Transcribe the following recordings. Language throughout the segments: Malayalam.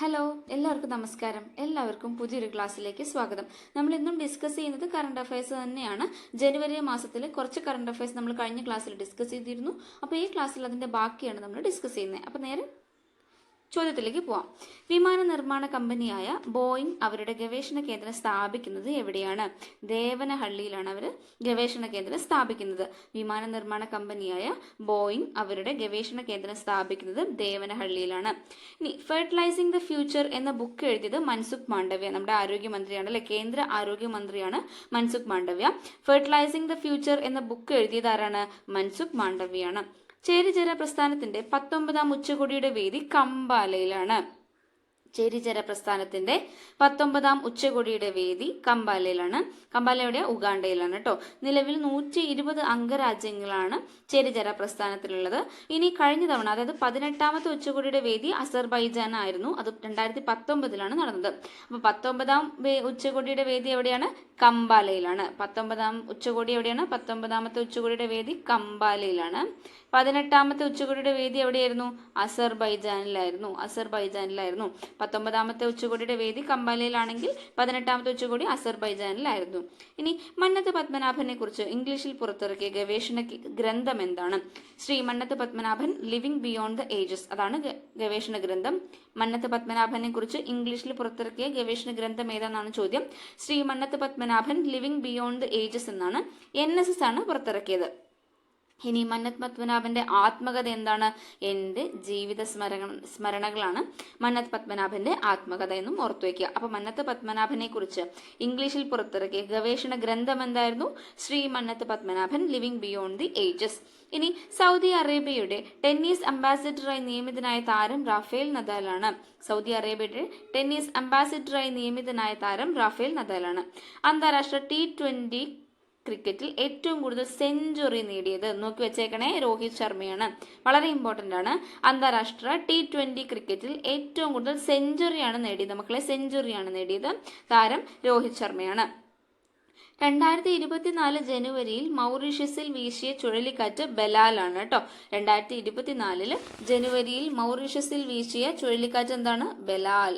ഹലോ, എല്ലാവർക്കും നമസ്കാരം. എല്ലാവർക്കും പുതിയൊരു ക്ലാസ്സിലേക്ക് സ്വാഗതം. നമ്മൾ ഇന്നും ഡിസ്കസ് ചെയ്യുന്നത് കറണ്ട് അഫയേഴ്സ് തന്നെയാണ്. ജനുവരി മാസത്തിൽ കുറച്ച് കറണ്ട് അഫയേഴ്സ് നമ്മൾ കഴിഞ്ഞ ക്ലാസ്സിൽ ഡിസ്കസ് ചെയ്തിരുന്നു. അപ്പോൾ ഈ ക്ലാസ്സിൽ അതിന്റെ ബാക്കിയാണ് നമ്മൾ ഡിസ്കസ് ചെയ്യുന്നത്. അപ്പോൾ നേരെ ചോദ്യത്തിലേക്ക് പോവാം. വിമാന നിർമ്മാണ കമ്പനിയായ ബോയിങ് അവരുടെ ഗവേഷണ കേന്ദ്രം സ്ഥാപിക്കുന്നത് എവിടെയാണ്? ദേവനഹള്ളിയിലാണ് അവർ ഗവേഷണ കേന്ദ്രം സ്ഥാപിക്കുന്നത്. വിമാന നിർമ്മാണ കമ്പനിയായ ബോയിങ് അവരുടെ ഗവേഷണ കേന്ദ്രം സ്ഥാപിക്കുന്നത് ദേവനഹള്ളിയിലാണ്. ഇനി ഫെർട്ടിലൈസിംഗ് ദ ഫ്യൂച്ചർ എന്ന ബുക്ക് എഴുതിയത് മൻസുഖ് മാണ്ഡവ്യ, നമ്മുടെ ആരോഗ്യമന്ത്രിയാണ് അല്ലെ, കേന്ദ്ര ആരോഗ്യമന്ത്രിയാണ് Mansukh Mandaviya. Fertilising the future എന്ന ബുക്ക് എഴുതിയത് ആരാണ്? മൻസുഖ് മാണ്ഡവ്യയാണ്. ചേരിചേര പ്രസ്ഥാനത്തിന്റെ 19ാം ഉച്ചകോടിയുടെ വേദി കമ്പാലയിലാണ്. ചേരിചേര പ്രസ്ഥാനത്തിന്റെ 19ാം ഉച്ചകോടിയുടെ വേദി കമ്പാലയിലാണ്. കമ്പാലയുടെ ഉഗാണ്ടയിലാണ് കേട്ടോ. നിലവിൽ 120 അംഗരാജ്യങ്ങളാണ് ചേരിചേര പ്രസ്ഥാനത്തിലുള്ളത്. ഇനി കഴിഞ്ഞ തവണ, അതായത് 18ാമത്തെ ഉച്ചകോടിയുടെ വേദി അസർബൈജാൻ ആയിരുന്നു. അത് 2019 നടന്നത്. അപ്പൊ 19ാം ഉച്ചകോടിയുടെ വേദി എവിടെയാണ്? കമ്പാലയിലാണ്. 19ാം ഉച്ചകോടി എവിടെയാണ്? 19ാമത്തെ ഉച്ചകോടിയുടെ വേദി കമ്പാലയിലാണ്. 18ാമത്തെ ഉച്ചകോടിയുടെ വേദി എവിടെയായിരുന്നു? അസർബൈജാനിലായിരുന്നു. 19ാമത്തെ ഉച്ചകോടിയുടെ വേദി കമ്പാലയിലാണെങ്കിൽ 18ാമത്തെ ഉച്ചകോടി അസർബൈജാനിലായിരുന്നു. ഇനി മന്നത്ത് പത്മനാഭനെ കുറിച്ച് ഇംഗ്ലീഷിൽ പുറത്തിറക്കിയ ഗവേഷണ ഗ്രന്ഥം എന്താണ്? Shri Mannath Padmanabhan living beyond the ages, അതാണ് ഗവേഷണ ഗ്രന്ഥം. മന്നത്ത് പത്മനാഭനെ കുറിച്ച് ഇംഗ്ലീഷിൽ പുറത്തിറക്കിയ ഗവേഷണ ഗ്രന്ഥം ഏതാണെന്നാണ് ചോദ്യം. Shri Mannath Padmanabhan living beyond the ages എന്നാണ്. NSS ആണ് പുറത്തിറക്കിയത്. ഇനി മന്നത്ത് പത്മനാഭന്റെ ആത്മകഥ എന്താണ്? എന്റെ ജീവിത സ്മരണകളാണ് മന്നത്ത് പത്മനാഭന്റെ ആത്മകഥ എന്നും ഓർത്തു വയ്ക്കുക. അപ്പൊ മന്നത്ത് പത്മനാഭനെ കുറിച്ച് ഇംഗ്ലീഷിൽ പുറത്തിറക്കിയ ഗവേഷണ ഗ്രന്ഥം എന്തായിരുന്നു? Shri Mannath Padmanabhan living beyond the ages. ഇനി സൗദി അറേബ്യയുടെ ടെന്നീസ് അംബാസിഡറായി നിയമിതനായ താരം റാഫേൽ നദാലാണ്. സൗദി അറേബ്യയുടെ ടെന്നീസ് അംബാസിഡറായി നിയമിതനായ താരം റാഫേൽ നദാലാണ്. അന്താരാഷ്ട്ര T20 ക്രിക്കറ്റിൽ ഏറ്റവും കൂടുതൽ സെഞ്ചുറി നേടിയത്, നോക്കി വെച്ചേക്കണേ, രോഹിത് ശർമ്മയാണ്. വളരെ ഇമ്പോർട്ടന്റ് ആണ്. അന്താരാഷ്ട്ര T20 ക്രിക്കറ്റിൽ ഏറ്റവും കൂടുതൽ സെഞ്ചുറിയാണ് നേടിയത്, മക്കളെ, സെഞ്ചുറിയാണ് നേടിയത് താരം രോഹിത് ശർമ്മയാണ്. 2024 ജനുവരിയിൽ മൗറീഷ്യസിൽ വീശിയ ചുഴലിക്കാറ്റ് ബലാലാണ് കേട്ടോ. 2024 ജനുവരിയിൽ മൗറീഷ്യസിൽ വീശിയ ചുഴലിക്കാറ്റ് എന്താണ്? ബലാൽ.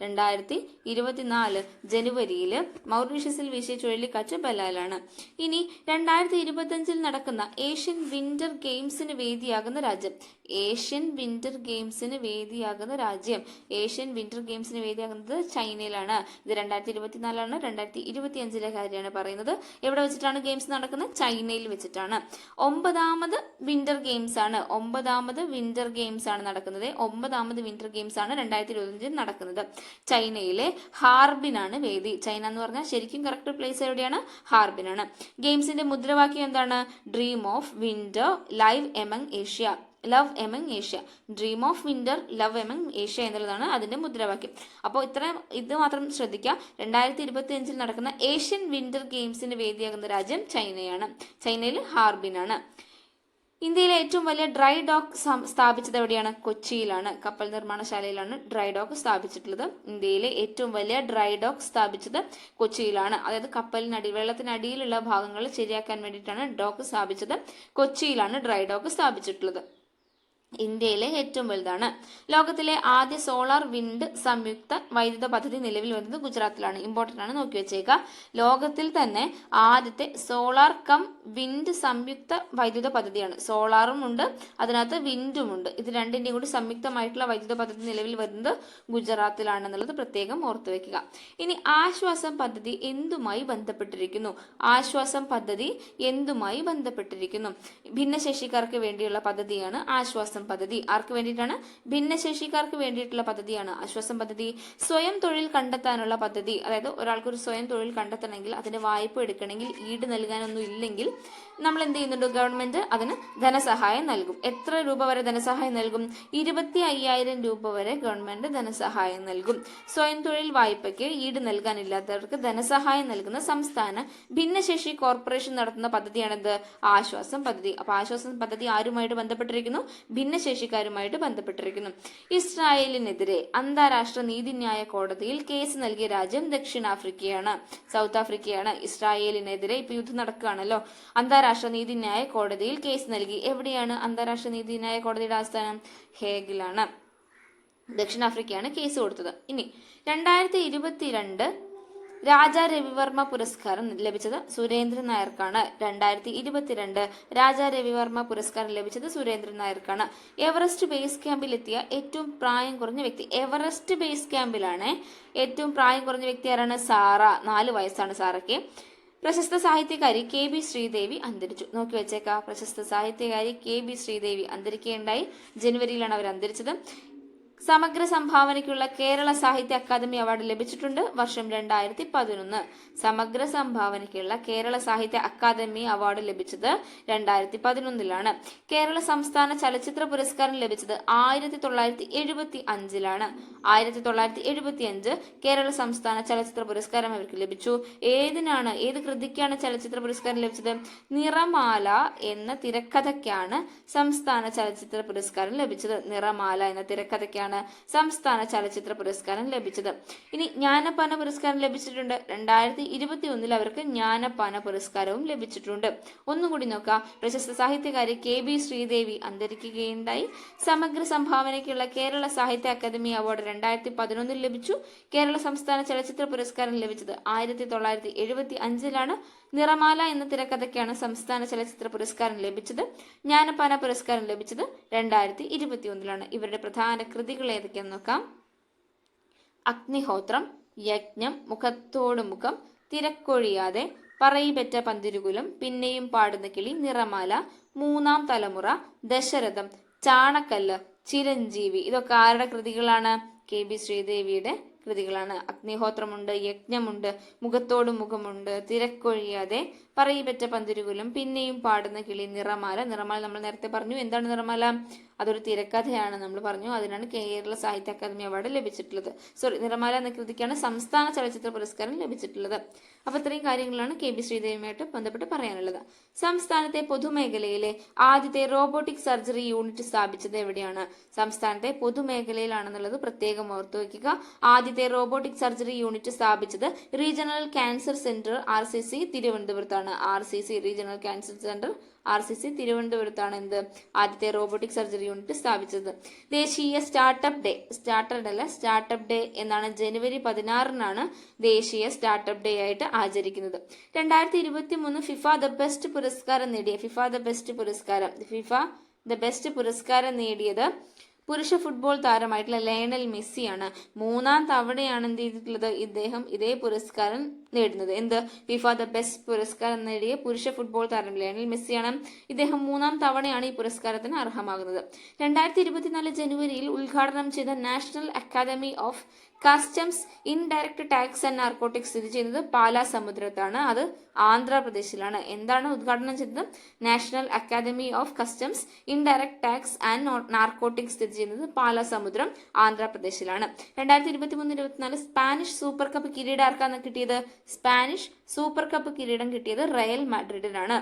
2024 ജനുവരിയിൽ മൗറീഷ്യസിൽ വീശിയ ചുഴലിക്കാറ്റ് ബലാലാണ്. ഇനി 2025 നടക്കുന്ന ഏഷ്യൻ വിന്റർ ഗെയിംസിന് വേദിയാകുന്ന രാജ്യം. ഏഷ്യൻ വിന്റർ ഗെയിംസിന് വേദിയാകുന്നത് ചൈനയിലാണ്. ഇത് 2024 2025 കാര്യമാണ് പറയുന്നത്. എവിടെ വെച്ചിട്ടാണ് ഗെയിംസ് നടക്കുന്നത്? ചൈനയിൽ വെച്ചിട്ടാണ്. 9ാമത് വിന്റർ ഗെയിംസ് ആണ് നടക്കുന്നത്. 9ാമത് വിന്റർ ഗെയിംസ് ആണ് 2025 നടക്കുന്നത്. ചൈനയിലെ ഹാർബിനാണ് വേദി. ചൈന എന്ന് പറഞ്ഞാൽ ശരിക്കും കറക്റ്റ് പ്ലേസ് എവിടെയാണ്? ഹാർബിനാണ്. ഗെയിംസിന്റെ മുദ്രാവാക്യം എന്താണ്? Dream of winter live among Asia. Dream of winter love among Asia എന്നുള്ളതാണ് അതിന്റെ മുദ്രാവാക്യം. അപ്പോൾ ഇത് മാത്രം ശ്രദ്ധിക്കുക. 2025 നടക്കുന്ന ഏഷ്യൻ വിന്റർ ഗെയിംസിന് വേദിയാകുന്ന രാജ്യം ചൈനയാണ്. ചൈനയിൽ ഹാർബിനാണ്. ഇന്ത്യയിലെ ഏറ്റവും വലിയ ഡ്രൈ ഡോക്ക് സ്ഥാപിച്ചത് എവിടെയാണ്? കൊച്ചിയിലാണ്. കപ്പൽ നിർമ്മാണശാലയിലാണ് ഡ്രൈ ഡോക്ക് സ്ഥാപിച്ചിട്ടുള്ളത്. ഇന്ത്യയിലെ ഏറ്റവും വലിയ ഡ്രൈ ഡോക്ക് സ്ഥാപിച്ചത് കൊച്ചിയിലാണ്. അതായത് വെള്ളത്തിനടിയിലുള്ള ഭാഗങ്ങൾ ശരിയാക്കാൻ വേണ്ടിയിട്ടാണ് ഡോക്ക് സ്ഥാപിച്ചത്. കൊച്ചിയിലാണ് ഡ്രൈ ഡോക്ക് സ്ഥാപിച്ചിട്ടുള്ളത്. ഇന്ത്യയിലെ ഏറ്റവും വലുതാണ്. ലോകത്തിലെ ആദ്യ സോളാർ വിൻഡ് സംയുക്ത വൈദ്യുത പദ്ധതി നിലവിൽ വരുന്നത് ഗുജറാത്തിലാണ്. ഇമ്പോർട്ടന്റ് ആണ്, നോക്കി വെച്ചേക്കുക. ലോകത്തിൽ തന്നെ ആദ്യത്തെ സോളാർ കം വിൻഡ് സംയുക്ത വൈദ്യുത പദ്ധതിയാണ്. സോളാറും ഉണ്ട്, അതിനകത്ത് വിൻഡും ഉണ്ട്. ഇത് രണ്ടിന്റെയും കൂടി സംയുക്തമായിട്ടുള്ള വൈദ്യുത പദ്ധതി നിലവിൽ വരുന്നത് ഗുജറാത്തിലാണെന്നുള്ളത് പ്രത്യേകം ഓർത്തു വെക്കുക. ഇനി ആശ്വാസം പദ്ധതി എന്തുമായി ബന്ധപ്പെട്ടിരിക്കുന്നു? ഭിന്നശേഷിക്കാർക്ക് വേണ്ടിയുള്ള പദ്ധതിയാണ് ആശ്വാസം പദ്ധതി. ആർക്ക് വേണ്ടിയിട്ടാണ്? ഭിന്നശേഷിക്കാർക്ക് വേണ്ടിയിട്ടുള്ള പദ്ധതിയാണ് ആശ്വാസം പദ്ധതി. സ്വയം തൊഴിൽ കണ്ടെത്താനുള്ള പദ്ധതി, അതായത് ഒരാൾക്ക് ഒരു സ്വയം തൊഴിൽ കണ്ടെത്തണമെങ്കിൽ, അതിന് വായ്പ എടുക്കണമെങ്കിൽ, ഈട് നൽകാനൊന്നും ഇല്ലെങ്കിൽ നമ്മൾ എന്ത് ചെയ്യുന്നുണ്ട്? ഗവൺമെന്റ് അതിന് ധനസഹായം നൽകും. എത്ര രൂപ വരെ ധനസഹായം നൽകും? 25,000 രൂപ വരെ ഗവൺമെന്റ് ധനസഹായം നൽകും. സ്വയം തൊഴിൽ വായ്പയ്ക്ക് ഈട് നൽകാനില്ലാത്തവർക്ക് ധനസഹായം നൽകുന്ന സംസ്ഥാന ഭിന്നശേഷി കോർപ്പറേഷൻ നടത്തുന്ന പദ്ധതിയാണിത് ആശ്വാസം പദ്ധതി. അപ്പൊ ആശ്വാസം പദ്ധതി ആരുമായിട്ട് ബന്ധപ്പെട്ടിരിക്കുന്നു? ഭിന്നശേഷിക്കാരുമായിട്ട് ബന്ധപ്പെട്ടിരിക്കുന്നു. ഇസ്രായേലിനെതിരെ അന്താരാഷ്ട്ര നീതിന്യായ കോടതിയിൽ കേസ് നൽകിയ രാജ്യം ദക്ഷിണാഫ്രിക്കയാണ്. സൗത്ത് ആഫ്രിക്കയാണ്. ഇസ്രായേലിനെതിരെ ഇപ്പൊ യുദ്ധം നടക്കുകയാണല്ലോ. അന്താരാഷ്ട്ര നീതിന്യായ കോടതിയിൽ കേസ് നൽകി. എവിടെയാണ് അന്താരാഷ്ട്ര നീതിന്യായ കോടതിയുടെ ആസ്ഥാനം? ഹേഗിലാണ്. ദക്ഷിണാഫ്രിക്കയാണ് കേസ് കൊടുത്തത്. ഇനി 2022 രാജാ രവിവർമ്മ പുരസ്കാരം ലഭിച്ചത് സുരേന്ദ്രൻ നായർക്കാണ്. 2022 രാജാ രവിവർമ്മ പുരസ്കാരം ലഭിച്ചത് സുരേന്ദ്രൻ നായർക്കാണ്. എവറസ്റ്റ് ബേസ് ക്യാമ്പിലെത്തിയ ഏറ്റവും പ്രായം കുറഞ്ഞ വ്യക്തി. എവറസ്റ്റ് ബേസ് ക്യാമ്പിലാണ് ഏറ്റവും പ്രായം കുറഞ്ഞ വ്യക്തി ആരാണ്? സാറ. 4 വയസ്സാണ് സാറയ്ക്ക്. പ്രശസ്ത സാഹിത്യകാരി KB ശ്രീദേവി അന്തരിച്ചു. നോക്കി വെച്ചേക്കാം. പ്രശസ്ത സാഹിത്യകാരി KB ശ്രീദേവി അന്തരിക്കുകയുണ്ടായി. ജനുവരിയിലാണ് അവർ അന്തരിച്ചത്. സമഗ്ര സംഭാവനയ്ക്കുള്ള കേരള സാഹിത്യ അക്കാദമി അവാർഡ് ലഭിച്ചിട്ടുണ്ട്. വർഷം 2011. സമഗ്ര സംഭാവനയ്ക്കുള്ള കേരള സാഹിത്യ അക്കാദമി അവാർഡ് ലഭിച്ചത് 2011. കേരള സംസ്ഥാന ചലച്ചിത്ര പുരസ്കാരം ലഭിച്ചത് 1975. 1975 കേരള സംസ്ഥാന ചലച്ചിത്ര പുരസ്കാരം അവർക്ക് ലഭിച്ചു. ഏത് കൃതിക്കാണ് ചലച്ചിത്ര പുരസ്കാരം ലഭിച്ചത്? നിറമാല എന്ന തിരക്കഥയ്ക്കാണ് സംസ്ഥാന ചലച്ചിത്ര പുരസ്കാരം ലഭിച്ചത്. നിറമാല എന്ന തിരക്കഥയ്ക്കാണ് സംസ്ഥാന ചലച്ചിത്ര പുരസ്കാരം ലഭിച്ചത്. ഇനി ജ്ഞാനപ്പാന പുരസ്കാരം ലഭിച്ചിട്ടുണ്ട്. 2021 അവർക്ക് ജ്ഞാനപ്പാന പുരസ്കാരവും ലഭിച്ചിട്ടുണ്ട്. ഒന്നുകൂടി നോക്കാം. പ്രശസ്ത സാഹിത്യകാരി KB ശ്രീദേവി അന്തരിക്കുകയുണ്ടായി. സമഗ്ര സംഭാവനയ്ക്കുള്ള കേരള സാഹിത്യ അക്കാദമി അവാർഡ് 2011 ലഭിച്ചു. കേരള സംസ്ഥാന ചലച്ചിത്ര പുരസ്കാരം ലഭിച്ചത് 1975. നിറമാല എന്ന തിരക്കഥയ്ക്കാണ് സംസ്ഥാന ചലച്ചിത്ര പുരസ്കാരം ലഭിച്ചത്. ജ്ഞാനപ്പാന പുരസ്കാരം ലഭിച്ചത് 2021. ഇവരുടെ പ്രധാന കൃതികൾ ഏതൊക്കെയാന്ന് നോക്കാം. അഗ്നിഹോത്രം, യജ്ഞം, മുഖത്തോട് മുഖം, തിരക്കൊഴിയാതെ, പറയിപെറ്റ പന്തിരുകുലം, പിന്നെയും പാടുന്ന കിളി, നിറമാല, മൂന്നാം തലമുറ, ദശരഥം, ചാണക്കല്ല്, ചിരഞ്ജീവി. ഇതൊക്കെ ആരുടെ കൃതികളാണ്? KB ശ്രീദേവിയുടെ കൃതികളാണ്. അഗ്നിഹോത്രമുണ്ട്, യജ്ഞമുണ്ട്, മുഖത്തോട് മുഖമുണ്ട്, തിരക്കൊഴിയാതെ, പറയിപെറ്റ പന്തിരുകുലം, പിന്നെയും പാടുന്ന കിളി, നിറമാല. നിറമാല നമ്മൾ നേരത്തെ പറഞ്ഞു. എന്താണ് നിറമാല? അതൊരു തിരക്കഥയാണ് നമ്മൾ പറഞ്ഞു. അതിനാണ് കേരള സാഹിത്യ അക്കാദമി അവാർഡ് ലഭിച്ചിട്ടുള്ളത്. നിറമാല എന്ന കൃതിക്കാണ് സംസ്ഥാന ചലച്ചിത്ര പുരസ്കാരം ലഭിച്ചിട്ടുള്ളത്. അപ്പൊ ഇത്രയും കാര്യങ്ങളാണ് KB ശ്രീദേവിയുമായിട്ട് ബന്ധപ്പെട്ട് പറയാനുള്ളത്. സംസ്ഥാനത്തെ പൊതുമേഖലയിലെ ആദ്യത്തെ റോബോട്ടിക് സർജറി യൂണിറ്റ് സ്ഥാപിച്ചത് എവിടെയാണ്? സംസ്ഥാനത്തെ പൊതുമേഖലയിലാണെന്നുള്ളത് പ്രത്യേകം ഓർത്തു വയ്ക്കുക. ആദ്യത്തെ റോബോട്ടിക് സർജറി യൂണിറ്റ് സ്ഥാപിച്ചത് റീജിയണൽ ക്യാൻസർ സെന്റർ RCC തിരുവനന്തപുരത്താണ്. RCC regional cancer centre RCC തിരുവനന്തപുരത്താണ് ആദ്യത്തെ റോബോട്ടിക് സർജറി യൂണിറ്റ് സ്ഥാപിച്ചത്. ദേശീയ സ്റ്റാർട്ടപ്പ് ഡേ എന്നാണ് ജനുവരി 16 ദേശീയ സ്റ്റാർട്ടപ്പ് ഡേ ആയിട്ട് ആചരിക്കുന്നത്. 2023 ഫിഫ ദ ബെസ്റ്റ് പുരസ്കാരം നേടിയത് പുരുഷ ഫുട്ബോൾ താരമായിട്ടുള്ള ലയണൽ മെസ്സിയാണ്. 3ാം തവണയാണ് എന്ത് ചെയ്തിട്ടുള്ളത്? ഇദ്ദേഹം ഇതേ പുരസ്കാരം നേടുന്നത്. ഫിഫ ദ ബെസ്റ്റ് പുരസ്കാരം നേടിയ പുരുഷ ഫുട്ബോൾ താരം ലയണൽ മെസ്സിയാണ്. ഇദ്ദേഹം 3ാം തവണയാണ് ഈ പുരസ്കാരത്തിന് അർഹമാകുന്നത്. 2024 ജനുവരിയിൽ ഉദ്ഘാടനം ചെയ്ത national academy of customs indirect tax and narcotics സ്ഥിതി ചെയ്യുന്നത് പാലാസമുദ്രത്താണ്. അത് ആന്ധ്രാപ്രദേശിലാണ്. എന്താണ് ഉദ്ഘാടനം ചെയ്തത്? National academy of customs indirect tax and narcotics സ്ഥിതി ചെയ്യുന്നത് പാലാസമുദ്രം, ആന്ധ്രാപ്രദേശിലാണ്. 2023-24 സ്പാനിഷ് സൂപ്പർ കപ്പ് കിരീടം ആർക്കാണ് കിട്ടിയത്? സ്പാനിഷ് സൂപ്പർ കപ്പ് കിരീടം കിട്ടിയത് റയൽ മാഡ്രിഡിനാണ്.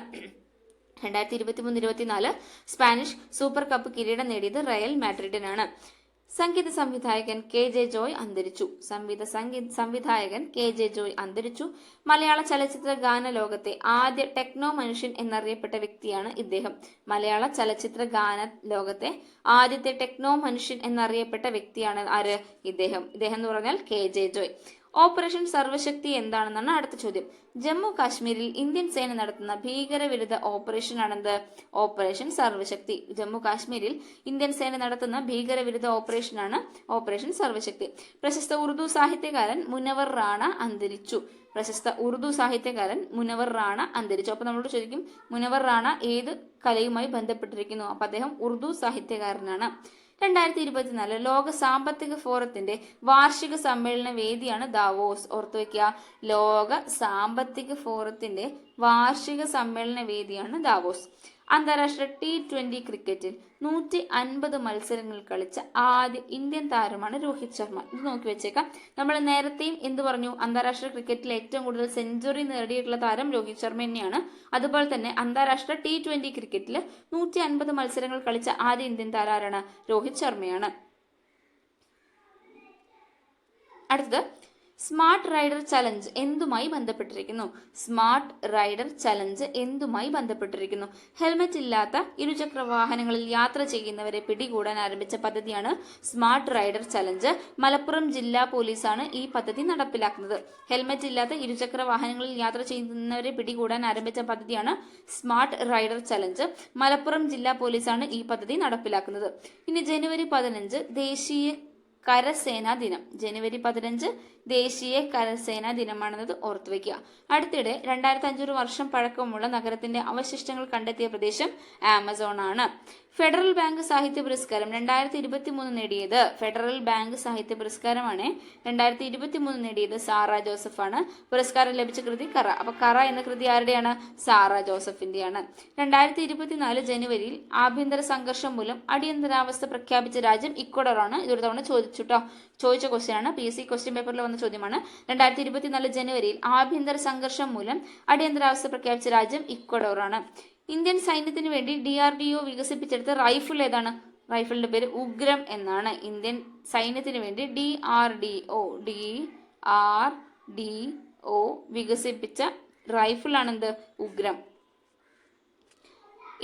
2023-24 സ്പാനിഷ് സൂപ്പർ കപ്പ് കിരീടം നേടിയത് റയൽ മാഡ്രിഡിനാണ്. സംഗീത സംവിധായകൻ KJ ജോയ് അന്തരിച്ചു. സംവിധായകൻ KJ ജോയ് അന്തരിച്ചു. മലയാള ചലച്ചിത്ര ഗാന ലോകത്തെ ആദ്യ ടെക്നോ മനുഷ്യൻ എന്നറിയപ്പെട്ട വ്യക്തിയാണ് ഇദ്ദേഹം. മലയാള ചലച്ചിത്ര ഗാന ലോകത്തെ ആദ്യത്തെ ടെക്നോ മനുഷ്യൻ എന്നറിയപ്പെട്ട വ്യക്തിയാണ് ആര്? ഇദ്ദേഹം എന്ന് പറഞ്ഞാൽ KJ ജോയ്. ഓപ്പറേഷൻ സർവശക്തി എന്താണെന്നാണ് അടുത്ത ചോദ്യം. ജമ്മു കാശ്മീരിൽ ഇന്ത്യൻ സേന നടത്തുന്ന ഭീകരവിരുദ്ധ ഓപ്പറേഷനാണെന്ത്? ഓപ്പറേഷൻ സർവശക്തി. ജമ്മു കാശ്മീരിൽ ഇന്ത്യൻ സേന നടത്തുന്ന ഭീകരവിരുദ്ധ ഓപ്പറേഷനാണ് ഓപ്പറേഷൻ സർവശക്തി. പ്രശസ്ത ഉറുദു സാഹിത്യകാരൻ മുനവർ റാണ അന്തരിച്ചു. അപ്പൊ നമ്മളോട് ചോദിക്കും മുനവർ റാണ ഏത് കലയുമായി ബന്ധപ്പെട്ടിരിക്കുന്നു? അപ്പൊ അദ്ദേഹം ഉറുദു സാഹിത്യകാരനാണ്. 2024 ലോക സാമ്പത്തിക ഫോറത്തിന്റെ വാർഷിക സമ്മേളന വേദിയാണ് ദാവോസ്. ഓർത്തു വയ്ക്കുക. ലോക സാമ്പത്തിക ഫോറത്തിന്റെ വാർഷിക സമ്മേളന വേദിയാണ് ദാവോസ്. അന്താരാഷ്ട്ര T20 ക്രിക്കറ്റിൽ 150 മത്സരങ്ങൾ കളിച്ച ആദ്യ ഇന്ത്യൻ താരമാണ് രോഹിത് ശർമ്മ. ഇത് നോക്കി വെച്ചേക്കാം. നമ്മൾ നേരത്തെയും എന്ത് പറഞ്ഞു? അന്താരാഷ്ട്ര ക്രിക്കറ്റിൽ ഏറ്റവും കൂടുതൽ സെഞ്ചുറി നേടിയിട്ടുള്ള താരം രോഹിത് ശർമ്മ തന്നെയാണ്. അതുപോലെ തന്നെ അന്താരാഷ്ട്ര T20 ക്രിക്കറ്റിൽ 150 മത്സരങ്ങൾ കളിച്ച ആദ്യ ഇന്ത്യൻ താരമാണ് രോഹിത് ശർമ്മയാണ്. അടുത്തത് സ്മാർട്ട് റൈഡർ ചലഞ്ച് എന്തുമായി ബന്ധപ്പെട്ടിരിക്കുന്നു? സ്മാർട്ട് റൈഡർ ചലഞ്ച് എന്തുമായി ബന്ധപ്പെട്ടിരിക്കുന്നു? ഹെൽമറ്റ് ഇല്ലാത്ത ഇരുചക്ര വാഹനങ്ങളിൽ യാത്ര ചെയ്യുന്നവരെ പിടികൂടാൻ ആരംഭിച്ച പദ്ധതിയാണ് സ്മാർട്ട് റൈഡർ ചലഞ്ച്. മലപ്പുറം ജില്ലാ പോലീസാണ് ഈ പദ്ധതി നടപ്പിലാക്കുന്നത്. ഹെൽമറ്റ് ഇല്ലാത്ത ഇരുചക്ര വാഹനങ്ങളിൽ യാത്ര ചെയ്യുന്നവരെ പിടികൂടാൻ ആരംഭിച്ച പദ്ധതിയാണ് സ്മാർട്ട് റൈഡർ ചലഞ്ച്. മലപ്പുറം ജില്ലാ പോലീസാണ് ഈ പദ്ധതി നടപ്പിലാക്കുന്നത്. ഇനി ജനുവരി 15 ദേശീയ കരസേനാ ദിനം. ജനുവരി 15 ദേശീയ കരസേനാ ദിനമാണെന്നത് ഓർത്തുവെക്കുക. അടുത്തിടെ 2500 വർഷം പഴക്കമുള്ള നഗരത്തിന്റെ അവശിഷ്ടങ്ങൾ കണ്ടെത്തിയ പ്രദേശം ആമസോൺ ആണ്. ഫെഡറൽ ബാങ്ക് സാഹിത്യ പുരസ്കാരം 2023 നേടിയത് ഫെഡറൽ ബാങ്ക് സാഹിത്യ പുരസ്കാരമാണ് 2023 നേടിയത് സാറ ജോസഫ് ആണ്. പുരസ്കാരം ലഭിച്ച കൃതി കറ. അപ്പൊ കറ എന്ന കൃതി ആരുടെയാണ്? സാറ ജോസഫിന്റെയാണ്. 2024 ജനുവരിയിൽ ആഭ്യന്തര സംഘർഷം മൂലം അടിയന്തരാവസ്ഥ പ്രഖ്യാപിച്ച രാജ്യം ഇക്വഡോറാണ്. ഇതൊരു തവണ ചോദിച്ച ക്വസ്റ്റ്യൻ ആണ്. PSC ക്വസ്റ്റ്യൻ പേപ്പറിൽ വന്ന ചോദ്യമാണ്. 2024 ജനുവരിയിൽ ആഭ്യന്തര സംഘർഷം മൂലം അടിയന്തരാവസ്ഥ പ്രഖ്യാപിച്ച രാജ്യം ഇക്വഡോറാണ്. ഇന്ത്യൻ സൈന്യത്തിന് വേണ്ടി DRDO വികസിപ്പിച്ചെടുത്ത റൈഫിൾ ഏതാണ്? റൈഫിളിന്റെ പേര് ഉഗ്രം എന്നാണ്. ഇന്ത്യൻ സൈന്യത്തിന് വേണ്ടി DRDO വികസിപ്പിച്ച റൈഫിൾ ആണെന്ത്? ഉഗ്രം.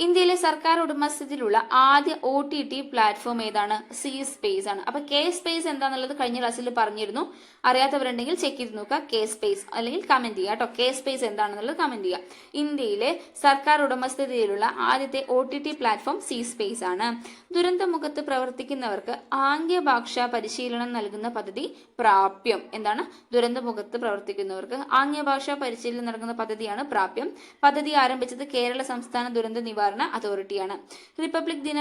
ഇന്ത്യയിലെ സർക്കാർ ഉടമസ്ഥതയിലുള്ള ആദ്യ OTT പ്ലാറ്റ്ഫോം ഏതാണ്? സി സ്പേസ് ആണ്. അപ്പൊ കെ സ്പേസ് എന്താണെന്നുള്ളത് കഴിഞ്ഞ ക്ലാസ്സിൽ പറഞ്ഞിരുന്നു. അറിയാത്തവരുണ്ടെങ്കിൽ ചെക്ക് ചെയ്ത് നോക്കുക. കെ സ്പേസ് അല്ലെങ്കിൽ കമന്റ് ചെയ്യുക കേട്ടോ. കെ സ്പേസ് എന്താണെന്നുള്ളത് കമന്റ് ചെയ്യുക. ഇന്ത്യയിലെ സർക്കാർ ഉടമസ്ഥതയിലുള്ള ആദ്യത്തെ OTT പ്ലാറ്റ്ഫോം സി സ്പേസ് ആണ്. ദുരന്തമുഖത്ത് പ്രവർത്തിക്കുന്നവർക്ക് ആംഗ്യഭാഷാ പരിശീലനം നൽകുന്ന പദ്ധതി പ്രാപ്യം. എന്താണ്? ദുരന്തമുഖത്ത് പ്രവർത്തിക്കുന്നവർക്ക് ആംഗ്യഭാഷാ പരിശീലനം നൽകുന്ന പദ്ധതിയാണ് പ്രാപ്യം. പദ്ധതി ആരംഭിച്ചത് കേരള സംസ്ഥാന ദുരന്ത നിവാരണ അതോറിറ്റിയാണ്. റിപ്പബ്ലിക് ദിന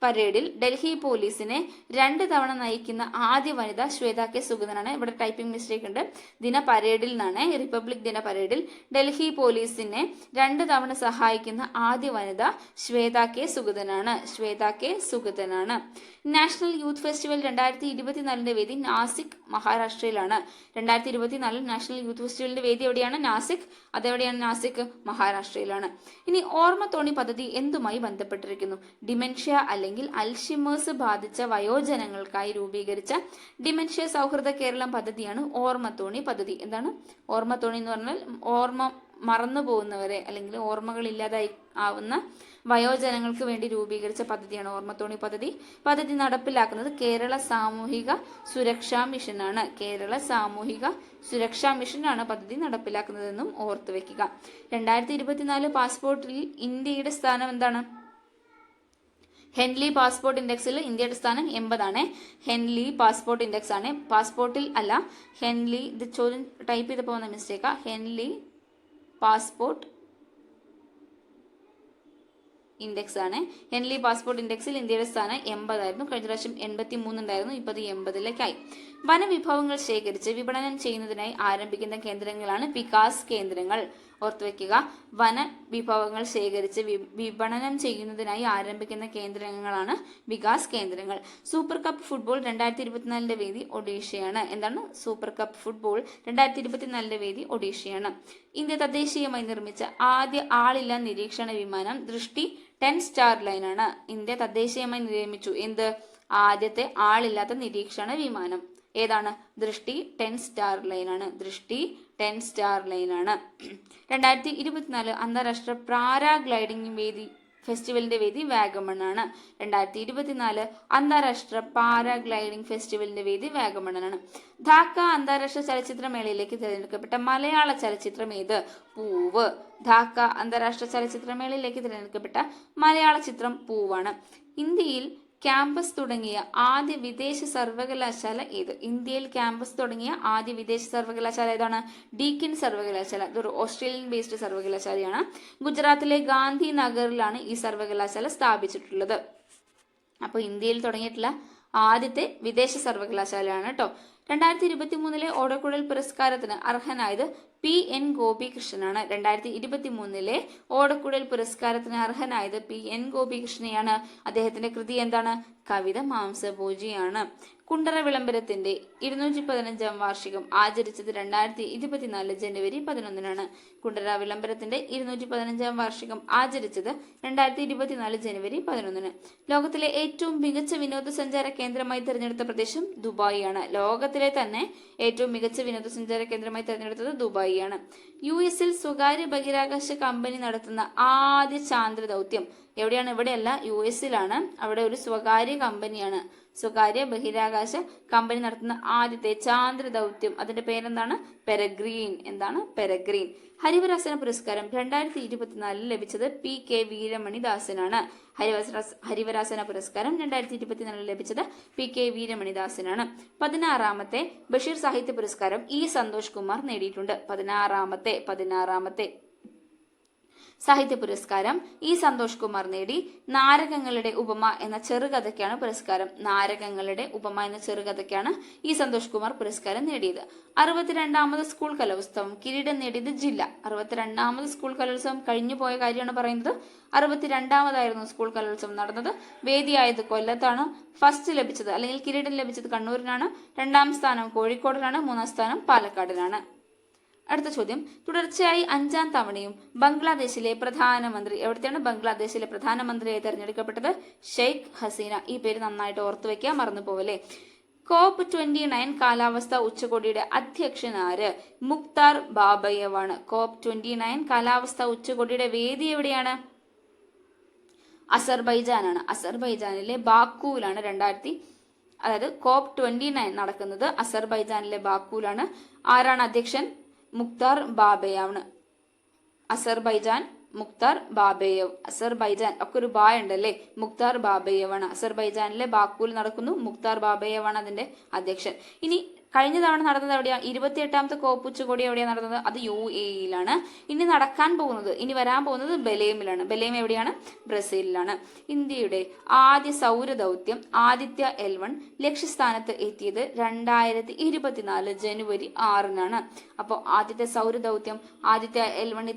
പരേഡിൽ ഡൽഹി പോലീസിനെ 2 തവണ നയിക്കുന്ന ആദ്യ വനിത ശ്വേത കെ സുഗതനാണ്. ഇവിടെ ടൈപ്പിംഗ് മിസ്റ്റേക്ക് ഉണ്ട്. ദിന പരേഡിൽ നിന്നാണ്. റിപ്പബ്ലിക് ദിന പരേഡിൽ ഡൽഹി പോലീസിനെ 2 തവണ സഹായിക്കുന്ന ആദ്യ വനിത ശ്വേത കെ സുഗതനാണ്. നാഷണൽ യൂത്ത് ഫെസ്റ്റിവൽ 2024 വേദി നാസിക്, മഹാരാഷ്ട്രയിലാണ്. 2024 നാഷണൽ യൂത്ത് ഫെസ്റ്റിവലിന്റെ വേദി എവിടെയാണ്? നാസിക്. അതെവിടെയാണ്? നാസിക്, മഹാരാഷ്ട്രയിലാണ്. ഇനി ഓർമ്മത്തോണി പദ്ധതി എന്തുമായി ബന്ധപ്പെട്ടിരിക്കുന്നു? ഡിമെൻഷ്യ അല്ലെങ്കിൽ അൽഷിമേഴ്സ് ബാധിച്ച വയോജനങ്ങൾക്കായി രൂപീകരിച്ച ഡിമെൻഷ്യ സൗഹൃദ കേരളം പദ്ധതിയാണ് ഓർമ്മത്തോണി പദ്ധതി. എന്താണ് ഓർമ്മത്തോണി എന്ന് പറഞ്ഞാൽ? ഓർമ്മ മറന്നു പോകുന്നവരെ അല്ലെങ്കിൽ ഓർമ്മകൾ ഇല്ലാതായി ആവുന്ന വയോജനങ്ങൾക്ക് വേണ്ടി രൂപീകരിച്ച പദ്ധതിയാണ് ഓർമ്മത്തോണി പദ്ധതി. പദ്ധതി നടപ്പിലാക്കുന്നത് കേരള സാമൂഹിക സുരക്ഷാ മിഷനാണ്. കേരള സാമൂഹിക സുരക്ഷാ മിഷനാണ് പദ്ധതി നടപ്പിലാക്കുന്നതെന്നും ഓർത്തുവെക്കുക. 2024 പാസ്പോർട്ടിൽ ഇന്ത്യയുടെ സ്ഥാനം എന്താണ്? ഹെൻലി പാസ്പോർട്ട് ഇൻഡെക്സിൽ ഇന്ത്യയുടെ സ്ഥാനം 80 ആണ്. ഹെൻലി പാസ്പോർട്ട് ഇൻഡെക്സ് ആണ്. പാസ്പോർട്ടിൽ അല്ല, ഹെൻലി. ഇത് ചോദ്യം ടൈപ്പ് ചെയ്തപ്പോൾ വന്ന മിസ്റ്റേക്കാ. ഹെൻലി പാസ്പോർട്ട് ഇൻഡെക്സ് ആണ്. ഹെൻലി പാസ്പോർട്ട് ഇൻഡെക്സിൽ ഇന്ത്യയുടെ സ്ഥാനം 80 ആയിരുന്നു. കഴിഞ്ഞ പ്രാവശ്യം 83 ഉണ്ടായിരുന്നു. ഇപ്പോൾ 80ലേക്കായി. വനവിഭവങ്ങൾ ശേഖരിച്ച് വിപണനം ചെയ്യുന്നതിനായി ആരംഭിക്കുന്ന കേന്ദ്രങ്ങളാണ് വികാസ് കേന്ദ്രങ്ങൾ. ഓർത്തുവെക്കുക. വനവിഭവങ്ങൾ ശേഖരിച്ച് വിപണനം ചെയ്യുന്നതിനായി ആരംഭിക്കുന്ന കേന്ദ്രങ്ങളാണ് വികാസ് കേന്ദ്രങ്ങൾ. സൂപ്പർ കപ്പ് ഫുട്ബോൾ 2024 വേദി ഒഡീഷയാണ്. എന്താണ്? സൂപ്പർ കപ്പ് ഫുട്ബോൾ 2024 വേദി ഒഡീഷയാണ്. ഇന്ത്യ തദ്ദേശീയമായി നിർമ്മിച്ച ആദ്യ ആളില്ലാ നിരീക്ഷണ വിമാനം ദൃഷ്ടി 10 സ്റ്റാർ ലൈനാണ്. ഇന്ത്യ തദ്ദേശീയമായി നിർമ്മിച്ചു എന്ത്? ആദ്യത്തെ ആളില്ലാത്ത നിരീക്ഷണ വിമാനം ഏതാണ്? ദൃഷ്ടി 10 സ്റ്റാർ ലൈനാണ്. ദൃഷ്ടി 10 സ്റ്റാർ ലൈനാണ്. 2024 അന്താരാഷ്ട്ര പാരാഗ്ലൈഡിംഗ് ഫെസ്റ്റിവലിന്റെ വേദി വാഗമൺ ആണ്. 2024 അന്താരാഷ്ട്ര പാരാഗ്ലൈഡിംഗ് ഫെസ്റ്റിവലിന്റെ വേദി വാഗമൺ ആണ്. ധാക്ക അന്താരാഷ്ട്ര ചലച്ചിത്രമേളയിലേക്ക് തിരഞ്ഞെടുക്കപ്പെട്ട മലയാള ചലച്ചിത്രം ഏത്? പൂവ്. ധാക്ക അന്താരാഷ്ട്ര ചലച്ചിത്രമേളയിലേക്ക് തിരഞ്ഞെടുക്കപ്പെട്ട മലയാള ചിത്രം പൂവാണ്. ഇന്ത്യയിൽ ക്യാമ്പസ് തുടങ്ങിയ ആദ്യ വിദേശ സർവകലാശാല ഏത്? ഇന്ത്യയിൽ ക്യാമ്പസ് തുടങ്ങിയ ആദ്യ വിദേശ സർവകലാശാല ഏതാണ്? ഡീക്കിൻ സർവകലാശാല. ഇതൊരു ഓസ്ട്രേലിയൻ ബേസ്ഡ് സർവകലാശാലയാണ്. ഗുജറാത്തിലെ ഗാന്ധി നഗറിലാണ് ഈ സർവകലാശാല സ്ഥാപിച്ചിട്ടുള്ളത്. അപ്പോൾ ഇന്ത്യയിൽ തുടങ്ങിയിട്ടുള്ള ആദ്യത്തെ വിദേശ സർവകലാശാലയാണ് കേട്ടോ. 2023 ഓടക്കുഴൽ പുരസ്കാരത്തിന് അർഹനായത് PN ഗോപികൃഷ്ണനാണ്. 2023 ഓടക്കുഴൽ പുരസ്കാരത്തിന് അർഹനായത് PN ഗോപികൃഷ്ണയാണ്. അദ്ദേഹത്തിന്റെ കൃതി എന്താണ്? കവിത മാംസഭോജിയാണ്. കുണ്ടറ വിളംബരത്തിന്റെ 215 വാർഷികം ആചരിച്ചത് 2024 ജനുവരി 11. കുണ്ടറ വിളംബരത്തിന്റെ 215 വാർഷികം ആചരിച്ചത് 2024 ജനുവരി 11. ലോകത്തിലെ ഏറ്റവും മികച്ച വിനോദസഞ്ചാര കേന്ദ്രമായി തിരഞ്ഞെടുത്ത പ്രദേശം ദുബായ് ആണ്. ലോകത്തിലെ ലോകത്തിലെ തന്നെ ഏറ്റവും മികച്ച വിനോദസഞ്ചാര കേന്ദ്രമായി തിരഞ്ഞെടുത്തത് ദുബായിയാണ്. US സ്വകാര്യ ബഹിരാകാശ കമ്പനി നടത്തുന്ന ആദ്യ ചാന്ദ്ര ദൗത്യം എവിടെയാണ്? ഇവിടെയല്ല, US അവിടെ ഒരു സ്വകാര്യ കമ്പനിയാണ്, സ്വകാര്യ ബഹിരാകാശ കമ്പനി നടത്തുന്ന ആദ്യത്തെ ചാന്ദ്ര ദൗത്യം. അതിന്റെ പേരെന്താണ്? പെരഗ്രീൻ. എന്താണ്? പെരഗ്രീൻ. ഹരിവരാസന പുരസ്കാരം 2024 ലഭിച്ചത് PK വീരമണിദാസനാണ്. ഹരിവരാസന പുരസ്കാരം 2024 ലഭിച്ചത് PK വീരമണിദാസനാണ്. 16ാമത്തെ ബഷീർ സാഹിത്യ പുരസ്കാരം E സന്തോഷ് കുമാർ നേടിയിട്ടുണ്ട്. 16ാമത്തെ സാഹിത്യ പുരസ്കാരം E സന്തോഷ് കുമാർ നേടി. നാരകങ്ങളുടെ ഉപമ എന്ന ചെറുകഥയ്ക്കാണ് പുരസ്കാരം. നാരകങ്ങളുടെ ഉപമ എന്ന ചെറുകഥയ്ക്കാണ് E സന്തോഷ് കുമാർ പുരസ്കാരം നേടിയത്. 62ാമത് സ്കൂൾ കലോത്സവം കിരീടം നേടിയത് ജില്ല. 62ാമത് സ്കൂൾ കലോത്സവം കഴിഞ്ഞു പോയ കാര്യമാണ് പറയുന്നത്. 62ാമതായിരുന്നു സ്കൂൾ കലോത്സവം നടന്നത്. വേദിയായത് കൊല്ലത്താണ്. ഫസ്റ്റ് ലഭിച്ചത് അല്ലെങ്കിൽ കിരീടം ലഭിച്ചത് കണ്ണൂരിനാണ്. 2ാം സ്ഥാനം കോഴിക്കോടിനാണ്. 3ാം സ്ഥാനം പാലക്കാടിനാണ്. അടുത്ത ചോദ്യം, തുടർച്ചയായി 5ാം തവണയും ബംഗ്ലാദേശിലെ പ്രധാനമന്ത്രി, എവിടത്തെയാണ് ബംഗ്ലാദേശിലെ പ്രധാനമന്ത്രിയായി തെരഞ്ഞെടുക്കപ്പെട്ടത്? ഷെയ്ഖ് ഹസീന. ഈ പേര് നന്നായിട്ട് ഓർത്തു വെക്കുക, മറന്നു പോവല്ലേ. COP29 കാലാവസ്ഥാ ഉച്ചകോടിയുടെ അധ്യക്ഷനാര്? മുക്താർ ബാബയേവാണ്. COP29 കാലാവസ്ഥാ ഉച്ചകോടിയുടെ വേദി എവിടെയാണ്? അസർബൈജാനാണ്. അസർബൈജാനിലെ ബാക്കുവിലാണ് അതായത് COP29 നടക്കുന്നത് അസർബൈജാനിലെ ബാക്കുവിലാണ്. ആരാണ് അധ്യക്ഷൻ? മുക്താർ ബാബയാണ്. അസർബൈജാൻ മുക്താർ ബാബയേവ്. അസർബൈജാൻ ഒക്കെ ഒരു ബാ ഉണ്ടല്ലേ. മുക്താർ ബാബയേവാണ്. അസർബൈജാനിലെ ബാക്കുവിൽ നടക്കുന്നു. മുക്താർ ബാബയേവാണ് അതിന്റെ അധ്യക്ഷൻ. ഇനി കഴിഞ്ഞ തവണ നടന്നത് എവിടെയാണ്? 28ാമത്തെ കോപ്പ് ഉച്ചകോടി എവിടെയാണ് നടന്നത്? അത് UAE ഇനി വരാൻ പോകുന്നത് ബലേമിലാണ്. ബലേം എവിടെയാണ്? ബ്രസീലിലാണ്. ഇന്ത്യയുടെ ആദ്യ സൗരദൗത്യം ആദിത്യ L1 ലക്ഷ്യസ്ഥാനത്ത് എത്തിയത് 2024 ജനുവരി 6-നാണ്. അപ്പോൾ ആദ്യത്തെ സൗരദൗത്യം ആദിത്യ L1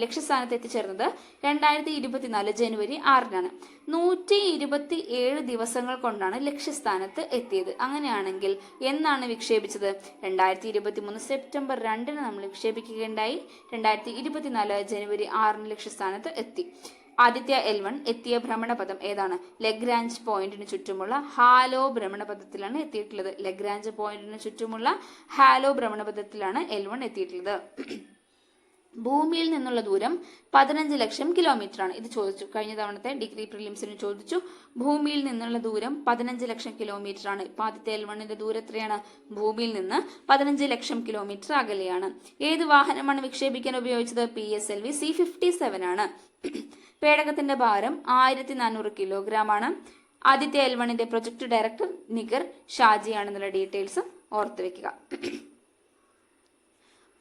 ലക്ഷ്യസ്ഥാനത്ത് എത്തിച്ചേർന്നത് 2024 ജനുവരി 6-നാണ്. 127 ദിവസങ്ങൾ കൊണ്ടാണ് ലക്ഷ്യസ്ഥാനത്ത് എത്തിയത്. അങ്ങനെയാണെങ്കിൽ എന്നാണ് വിക്ഷേപിച്ചത്? 2023 സെപ്റ്റംബർ 2-ന് നമ്മൾ വിക്ഷേപിക്കുകയുണ്ടായി. 2024 ജനുവരി 6-ന് ലക്ഷ്യസ്ഥാനത്ത് എത്തി. ആദിത്യ L1 എത്തിയ ഭ്രമണപഥം ഏതാണ്? ലഗ്രാഞ്ച് പോയിന്റിന് ചുറ്റുമുള്ള ഹാലോ ഭ്രമണപഥത്തിലാണ് എത്തിയിട്ടുള്ളത്. ലഗ്രാഞ്ച് പോയിന്റിന് ചുറ്റുമുള്ള ഹാലോ ഭ്രമണപഥത്തിലാണ് L1 എത്തിയിട്ടുള്ളത്. ഭൂമിയിൽ നിന്നുള്ള ദൂരം 15 ലക്ഷം കിലോമീറ്റർ ആണ്. ഇത് ചോദിച്ചു, കഴിഞ്ഞ തവണത്തെ ഡിഗ്രി പ്രിലിംസിന് ചോദിച്ചു. ഭൂമിയിൽ നിന്നുള്ള ദൂരം 15 ലക്ഷം കിലോമീറ്റർ ആണ്. ഇപ്പൊ ആദ്യത്തെ L1ന്റെ ദൂരം എത്രയാണ്? ഭൂമിയിൽ നിന്ന് 15 ലക്ഷം കിലോമീറ്റർ അകലെയാണ്. ഏത് വാഹനമാണ് വിക്ഷേപിക്കാൻ ഉപയോഗിച്ചത്? PSLV C-57 ആണ്. പേടകത്തിന്റെ ഭാരം 1400 കിലോഗ്രാം ആണ്. ആദ്യത്തെ L1ന്റെ പ്രൊജക്ട് ഡയറക്ടർ നിഗർ ഷാജിയാണെന്നുള്ള ഡീറ്റെയിൽസ് ഓർത്തു വെക്കുക.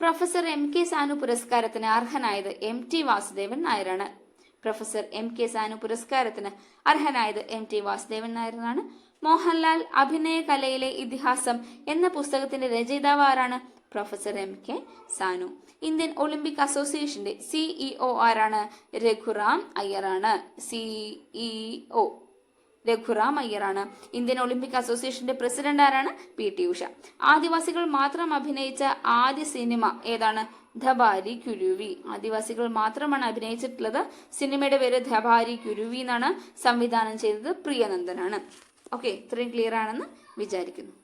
പ്രൊഫസർ MK സാനു പുരസ്കാരത്തിന് അർഹനായത് MT വാസുദേവൻ നായരാണ്. പ്രൊഫസർ MK സാനു പുരസ്കാരത്തിന് അർഹനായത് MT വാസുദേവൻ നായരാണ്. മോഹൻലാൽ അഭിനയ കലയിലെ ഇതിഹാസം എന്ന പുസ്തകത്തിന്റെ രചയിതാവ് ആരാണ്? Professor MK Sanu. Indian Olympic അസോസിയേഷന്റെ CEO ആരാണ്? Raghuram അയ്യറാണ്. CEO Raghuram അയ്യറാണ്. Indian Olympic അസോസിയേഷന്റെ പ്രസിഡന്റ് ആരാണ്? PT ഉഷ. ആദിവാസികൾ മാത്രം അഭിനയിച്ച ആദ്യ സിനിമ ഏതാണ്? ധബാരി കുരുവി. ആദിവാസികൾ മാത്രമാണ് അഭിനയിച്ചിട്ടുള്ളത്. സിനിമയുടെ പേര് ധബാരി കുരുവി എന്നാണ്. സംവിധാനം ചെയ്തത് പ്രിയനന്ദനാണ്. ഓക്കെ, ഇത്രയും ക്ലിയർ ആണെന്ന് വിചാരിക്കുന്നു.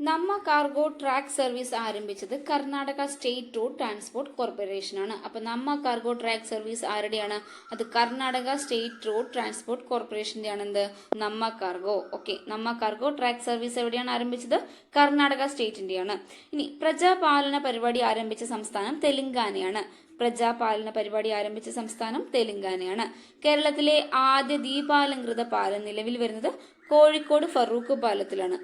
നമ്മ കാർഗോ ട്രാക്ക് സർവീസ് ആരംഭിച്ചത് Karnataka state road transport corporation ആണ്. അപ്പൊ നമ്മ കാർഗോ ട്രാക്ക് സർവീസ് ആരുടെയാണ്? അത് കർണാടക സ്റ്റേറ്റ് റോഡ് ട്രാൻസ്പോർട്ട് കോർപ്പറേഷന്റെ ആണ്. എന്ത്? നമ്മ കാർഗോ. ഓക്കെ, നമ്മ കാർഗോ ട്രാക്ക് സർവീസ് എവിടെയാണ് ആരംഭിച്ചത്? കർണാടക സ്റ്റേറ്റിന്റെയാണ്. ഇനി പ്രജാപാലന പരിപാടി ആരംഭിച്ച സംസ്ഥാനം തെലങ്കാനയാണ്. പ്രജാപാലന പരിപാടി ആരംഭിച്ച സംസ്ഥാനം തെലങ്കാനയാണ്. കേരളത്തിലെ ആദ്യ ദീപാലംകൃത പാലം നിലവിൽ വരുന്നത് കോഴിക്കോട് ഫറൂഖ് പാലത്തിലാണ്.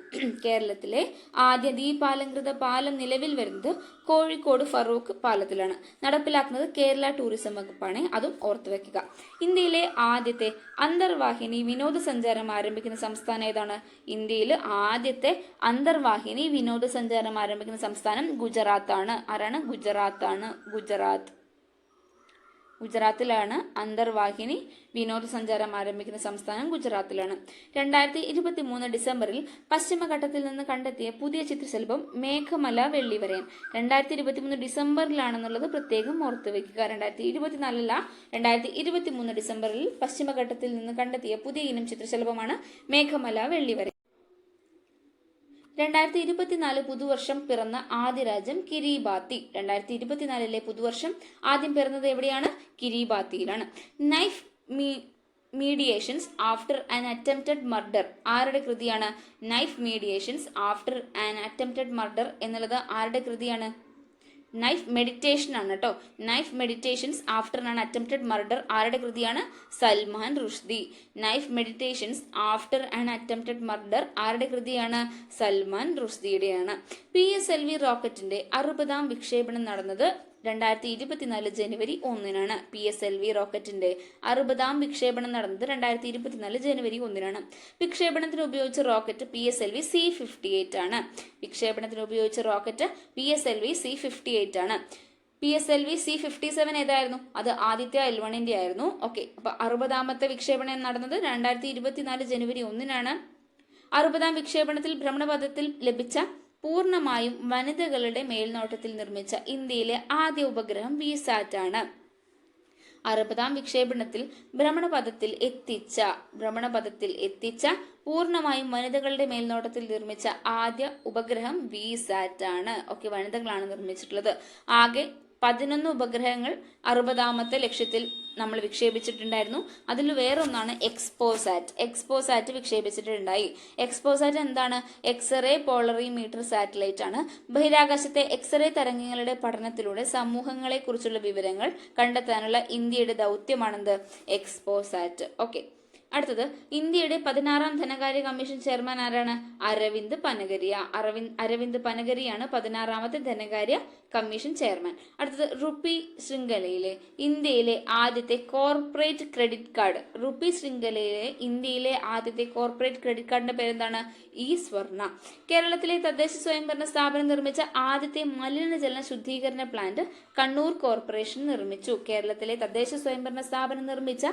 കേരളത്തിലെ ആദ്യ ദീപാലംകൃത പാലം നിലവിൽ വരുന്നത് കോഴിക്കോട് ഫറൂഖ് പാലത്തിലാണ്. നടപ്പിലാക്കുന്നത് കേരള ടൂറിസം വകുപ്പാണ്. അതും ഓർത്തു വെക്കുക. ഇന്ത്യയിലെ ആദ്യത്തെ അന്തർവാഹിനി വിനോദസഞ്ചാരം ആരംഭിക്കുന്ന സംസ്ഥാനം ഏതാണ്? ഇന്ത്യയിൽ ആദ്യത്തെ അന്തർവാഹിനി വിനോദസഞ്ചാരം ആരംഭിക്കുന്ന സംസ്ഥാനം ഗുജറാത്താണ്. ആരാണ്? ഗുജറാത്താണ്. ഗുജറാത്ത്. ഗുജറാത്തിലാണ് അന്തർവാഹിനി വിനോദസഞ്ചാരം ആരംഭിക്കുന്ന സംസ്ഥാനം ഗുജറാത്തിലാണ്. 2023 ഡിസംബറിൽ പശ്ചിമഘട്ടത്തിൽ നിന്ന് കണ്ടെത്തിയ പുതിയ ചിത്രശലഭം മേഘമല വെള്ളിവരയൻ. 2023 ഡിസംബറിലാണെന്നുള്ളത് പ്രത്യേകം ഓർത്തുവെക്കുക. 2024 2023 ഡിസംബറിൽ പശ്ചിമഘട്ടത്തിൽ നിന്ന് കണ്ടെത്തിയ പുതിയ ഇനം ചിത്രശലഭമാണ് മേഘമല വെള്ളിവരയൻ. 2024 പുതുവർഷം പിറന്ന ആദ്യ രാജ്യം കിരിബാത്തി. 2024 പുതുവർഷം ആദ്യം പിറന്നത് എവിടെയാണ്? കിരിബാത്തിയിലാണ്. Knife meditations after an attempted murder ആരുടെ കൃതിയാണ്? Knife meditations after an attempted murder എന്നുള്ളത് ആരുടെ കൃതിയാണ്? നൈഫ് മെഡിറ്റേഷൻ ആണ് കേട്ടോ. Knife meditations after an attempted murder ആരുടെ കൃതിയാണ്? Salman Rushdie. Knife meditations after an attempted murder ആരുടെ കൃതിയാണ്? സൽമാൻ റുഷ്ദിയുടെയാണ്. PSLV റോക്കറ്റിന്റെ 60ാം വിക്ഷേപണം നടന്നത് 2024 ജനുവരി 1-നാണ്. PSLV റോക്കറ്റിന്റെ 60ാം വിക്ഷേപണം നടന്നത് 2024 ജനുവരി 1-നാണ്. വിക്ഷേപണത്തിന് ഉപയോഗിച്ച റോക്കറ്റ് PSLV C-58 ആണ്. വിക്ഷേപണത്തിന് ഉപയോഗിച്ച റോക്കറ്റ് PSLV C-58 ആണ്. PSLV C-57 ഏതായിരുന്നു? അത് ആദിത്യ L1 ആയിരുന്നു. ഓക്കെ, അപ്പൊ 60ാമത്തെ വിക്ഷേപണം നടന്നത് 2024 ജനുവരി 1-നാണ്. 60ാം വിക്ഷേപണത്തിൽ ഭ്രമണപഥത്തിൽ ലഭിച്ച പൂർണ്ണമായും വനിതകളുടെ മേൽനോട്ടത്തിൽ നിർമ്മിച്ച ഇന്ത്യയിലെ ആദ്യ ഉപഗ്രഹം VSAT ആണ്. 60ാം വിക്ഷേപണത്തിൽ ഭ്രമണപഥത്തിൽ എത്തിച്ച പൂർണ്ണമായും വനിതകളുടെ മേൽനോട്ടത്തിൽ നിർമ്മിച്ച ആദ്യ ഉപഗ്രഹം VSAT ആണ്. ഓക്കെ, വനിതകളാണ് നിർമ്മിച്ചിട്ടുള്ളത്. ആകെ 11 ഉപഗ്രഹങ്ങൾ 60ാമത്തെ ലക്ഷ്യത്തിൽ നമ്മൾ വിക്ഷേപിച്ചിട്ടുണ്ടായിരുന്നു. അതിൽ വേറൊന്നാണ് എക്സ്പോസാറ്റ് വിക്ഷേപിച്ചിട്ടുണ്ടായി. എക്സ്പോസാറ്റ് എന്താണ്? എക്സ്റേ പോളറിമീറ്റർ സാറ്റലൈറ്റ് ആണ്. ബഹിരാകാശത്തെ എക്സ്റേ തരംഗങ്ങളുടെ പഠനത്തിലൂടെ സമൂഹങ്ങളെ കുറിച്ചുള്ള വിവരങ്ങൾ കണ്ടെത്താനുള്ള ഇന്ത്യയുടെ ദൗത്യമാണെന്ത്? എക്സ്പോസാറ്റ്. ഓക്കെ, അടുത്തത് ഇന്ത്യയുടെ 16ാം ധനകാര്യ കമ്മീഷൻ ചെയർമാൻ ആരാണ്? അരവിന്ദ് പനഗരിയാണ് 16ാമത്തെ ധനകാര്യ കമ്മീഷൻ ചെയർമാൻ. അടുത്തത് റുപ്പി ശൃംഖലയിലെ ഇന്ത്യയിലെ ആദ്യത്തെ കോർപ്പറേറ്റ് ക്രെഡിറ്റ് കാർഡ്. റുപ്പി ശൃംഖലയിലെ ഇന്ത്യയിലെ ആദ്യത്തെ കോർപ്പറേറ്റ് ക്രെഡിറ്റ് കാർഡിന്റെ പേരെന്താണ്? സ്വർണ. കേരളത്തിലെ തദ്ദേശ സ്വയംഭരണ സ്ഥാപനം നിർമ്മിച്ച ആദ്യത്തെ മലിനജല ശുദ്ധീകരണ പ്ലാന്റ് കണ്ണൂർ കോർപ്പറേഷൻ നിർമ്മിച്ചു. കേരളത്തിലെ തദ്ദേശ സ്വയംഭരണ സ്ഥാപനം നിർമ്മിച്ച